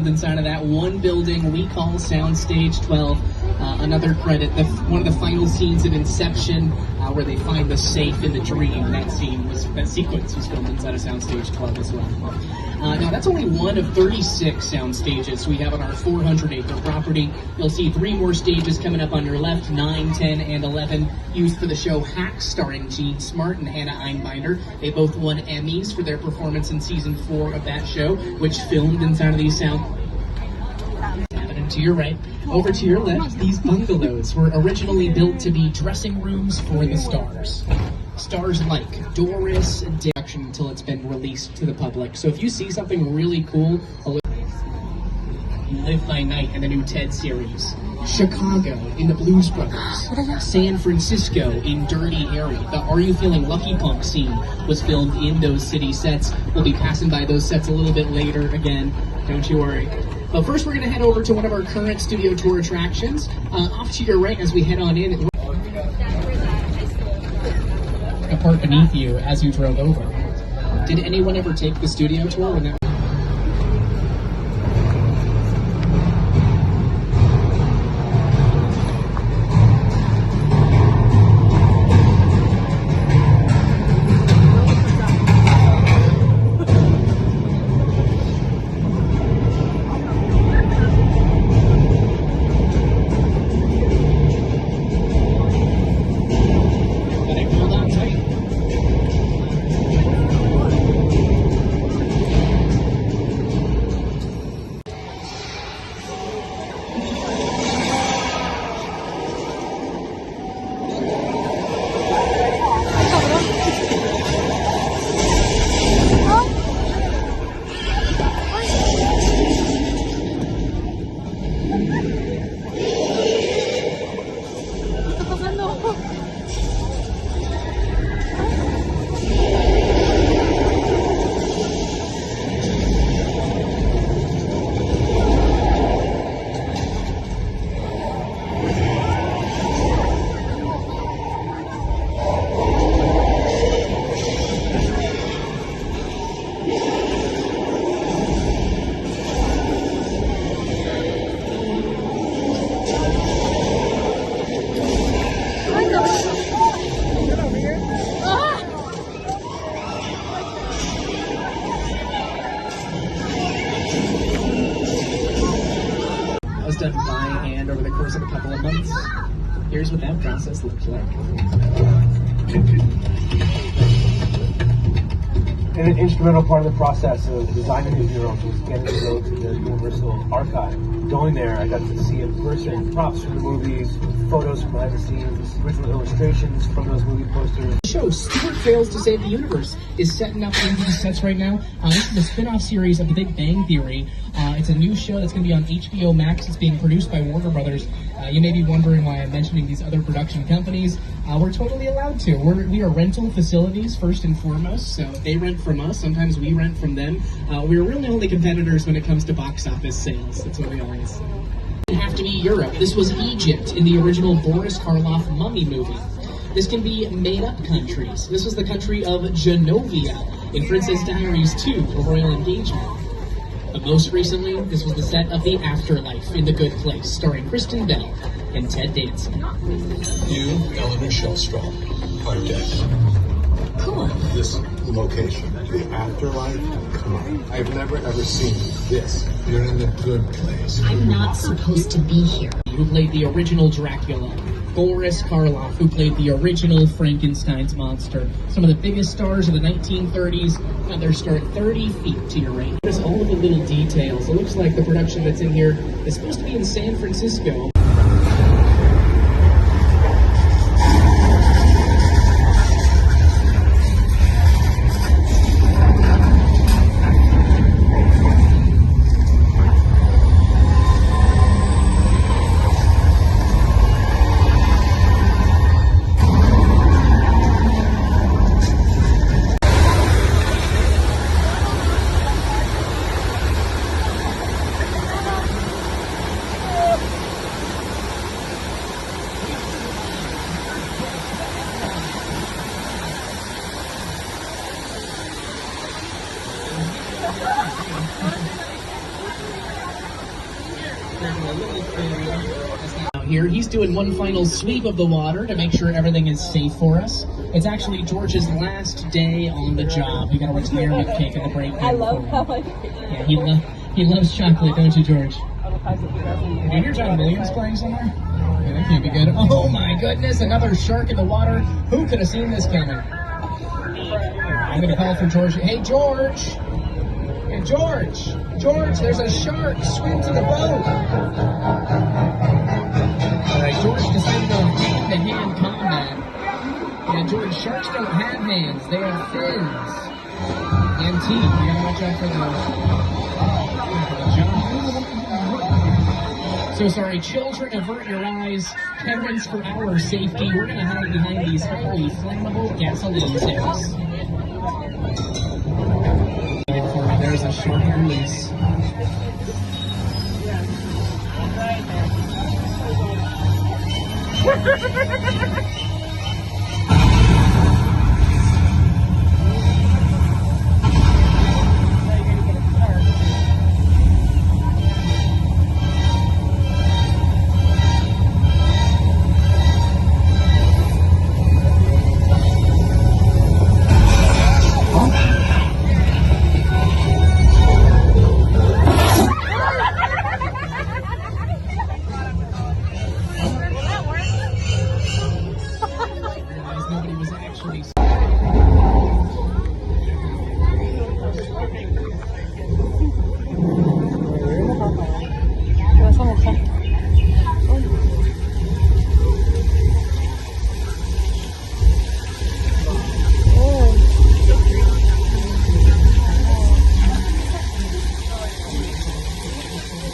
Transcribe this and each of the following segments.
filmed inside of that one building we call Soundstage 12. Another credit, one of the final scenes of Inception, where they find the safe in the dream. That sequence was filmed inside of Soundstage 12 as well. Now that's only one of 36 sound stages we have on our 400-acre property. You'll see 3 more stages coming up on your left, 9, 10, and 11, used for the show Hacks, starring Gene Smart and Hannah Einbinder. They both won Emmys for their performance in season 4 of that show, which filmed inside of these sound. To your right, over to your left, these bungalows were originally built to be dressing rooms for the stars. Stars like Doris and Dick, until it's been released to the public. So if you see something really cool, Live by Night in the new Ted series, Chicago in the Blues Brothers, San Francisco in Dirty Harry. The Are You Feeling Lucky Punk scene was filmed in those city sets. We'll be passing by those sets a little bit later again, don't you worry. But first we're going to head over to one of our current studio tour attractions. Off to your right as we head on in. A part beneath you as you drove over. Did anyone ever take the studio tour when that done by hand over the course of a couple of months. Here's what that process looks like. And an instrumental part of the process of designing these murals was getting to go to the Universal Archive. Going there, I got to see in person props from the movies, photos from behind the scenes, original illustrations from those movie posters. The show Stuart Fails to Save the Universe is setting up in these sets right now. This is a spin-off series of The Big Bang Theory. It's a new show that's going to be on HBO Max. It's being produced by Warner Brothers. You may be wondering why I'm mentioning these other production companies. We're totally allowed to. We are rental facilities first and foremost, so they rent from us. Sometimes we rent from them. We're really only competitors when it comes to box office sales. That's what we always say. It have to be Europe. This was Egypt in the original Boris Karloff Mummy movie. This can be made-up countries. This was the country of Genovia in Princess Diaries 2, A Royal Engagement. But most recently, this was the set of The Afterlife in The Good Place, starring Kristen Bell and Ted Danson. You, Eleanor Shellstrom, are dead. Come on. This location, The Afterlife, come on. I've never ever seen this. You're in The Good Place. I'm not supposed to be here. Who played the original Dracula, Boris Karloff, who played the original Frankenstein's monster. Some of the biggest stars of the 1930s got their start 30 feet to your right. There's all of the little details. It looks like the production that's in here is supposed to be in San Francisco. Out here, he's doing one final sweep of the water to make sure everything is safe for us. It's actually George's last day on the job. We gotta wait to the airlift cake at the break. I love how I Yeah, he loves chocolate, don't you, George? Did you hear John Williams playing somewhere? Yeah, that can't be good. Oh my goodness, another shark in the water. Who could have seen this coming? I'm gonna call for George. Hey, George! Hey, George! George, there's a shark! Swim to the boat! Alright, George decided on hand-to-hand combat. Yeah, George, sharks don't have hands. They have fins. And teeth. We gotta watch out for the jaws. So sorry, children, avert your eyes. Parents, for our safety, we're gonna hide behind these highly flammable gasoline tanks. There's a shark release. Nobody was actually.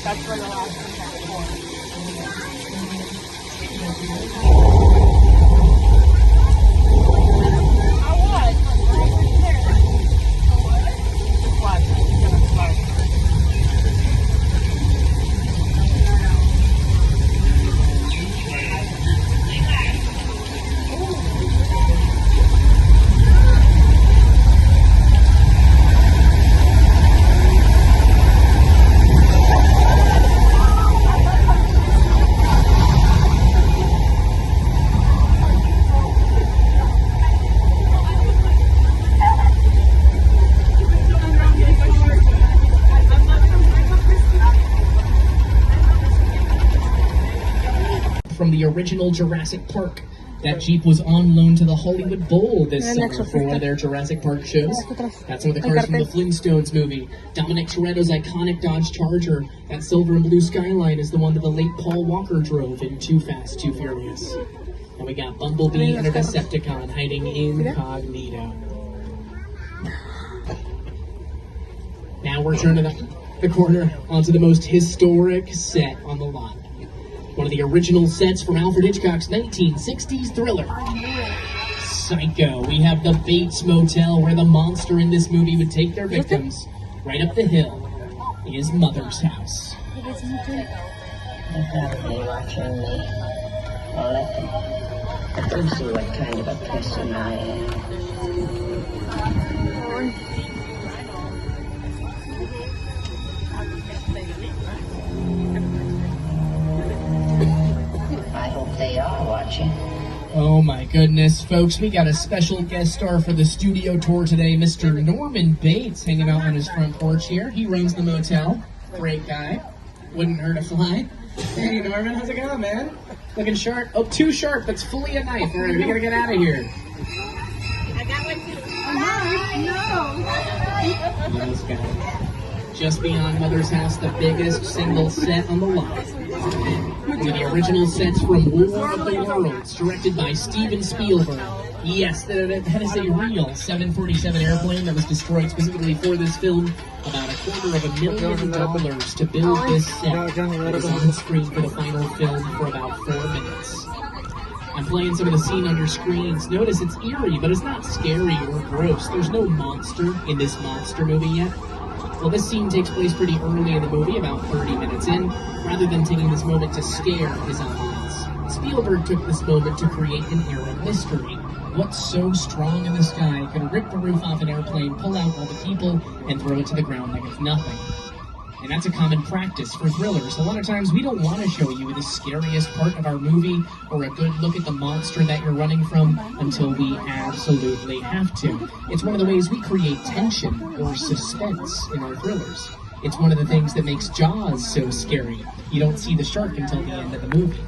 That's where the last one From the original Jurassic Park. That Jeep was on loan to the Hollywood Bowl this summer for one of their Jurassic Park shows. That's one of the cars from the Flintstones movie. Dominic Toretto's iconic Dodge Charger. That silver and blue Skyline is the one that the late Paul Walker drove in Too Fast, Too Furious. And we got Bumblebee and a Decepticon hiding incognito. Now we're turning the corner onto the most historic set on the lot. One of the original sets from Alfred Hitchcock's 1960s thriller, Psycho. We have the Bates Motel, where the monster in this movie would take their victims. Right up the hill is Mother's house. You gotta be watching me. Well, let them see what kind of a person I am. I hope they are watching. Oh my goodness, folks, we got a special guest star for the studio tour today, Mr. Norman Bates, hanging out on his front porch here. He runs the motel. Great guy. Wouldn't hurt a fly. Hey, Norman, how's it going, man? Looking sharp. Oh, too sharp. That's fully a knife. All right, we gotta get out of here. I got one too. No. Nice guy. Just beyond Mother's house, the biggest single set on the lot. One of the original sets from War of the Worlds, directed by Steven Spielberg. Yes, that is a real 747 airplane that was destroyed specifically for this film. About $250,000 to build this set. It was on screen for the final film for about 4 minutes. I'm playing some of the scene under screens. Notice it's eerie, but it's not scary or gross. There's no monster in this monster movie yet. Well, this scene takes place pretty early in the movie, about 30 minutes in. Rather than taking this moment to scare his audience, Spielberg took this moment to create an air of mystery. What's so strong in the sky could rip the roof off an airplane, pull out all the people, and throw it to the ground like it's nothing? And that's a common practice for thrillers. A lot of times we don't want to show you the scariest part of our movie or a good look at the monster that you're running from until we absolutely have to. It's one of the ways we create tension or suspense in our thrillers. It's one of the things that makes Jaws so scary. You don't see the shark until the end of the movie.